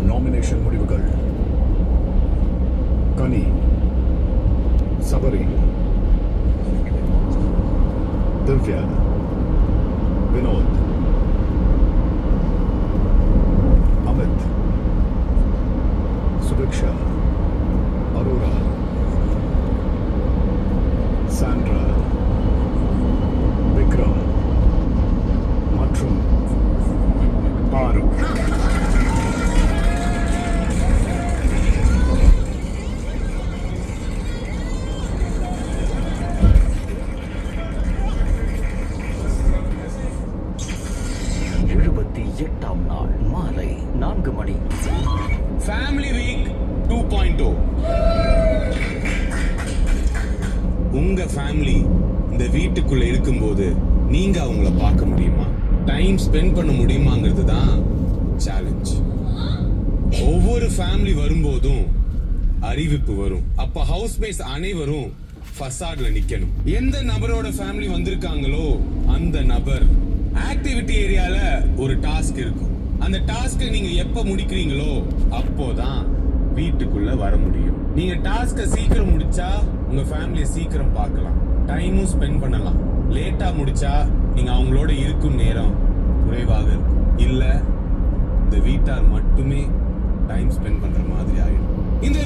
Nomination முடிவுகள். கனி, Sabari, Divya, Vinod, Amit, Subiksha, Arora, Sandra, Vikram மற்றும் ஆரு. நாள் மாலை 4 மணி. Family week 2.0. உங்க ஃபேமிலி இந்த வீட்டுக்குள்ள இருக்கும்போது நீங்க அவங்கள பார்க்க முடியுமா, டைம் ஸ்பெண்ட் பண்ண முடியுமாங்கிறது தான் சேலஞ்ச். ஒவ்வொரு ஃபேமிலி வரும்போதும் அறிவிப்பு வரும். அப்ப ஹவுஸ்மேட்ஸ் அனைவரும் ஃபசாட்ல நிக்கணும். எந்த நபரோட ஃபேமிலி வந்திருக்காங்களோ அந்த நபர் ஆக்டிவிட்டி ஏரியால ஒரு டாஸ்க் இருக்கும். அந்த டாஸ்கை நீங்க எப்ப முடிக்கிறீங்களோ அப்போதான் வீட்டுக்குள்ள வர முடியும். நீங்க டாஸ்கை சீக்கிரம் முடிச்சா உங்க ஃபேமிலியை சீக்கிரம் பார்க்கலாம், டைமும் ஸ்பெண்ட் பண்ணலாம். லேட்டா முடிச்சா நீங்க அவங்களோட இருக்கும் நேரம் குறைவாக இருக்கும். இல்ல இந்த வீட்டார் மட்டுமே டைம் ஸ்பெண்ட் பண்ற மாதிரி ஆயிடும். இந்த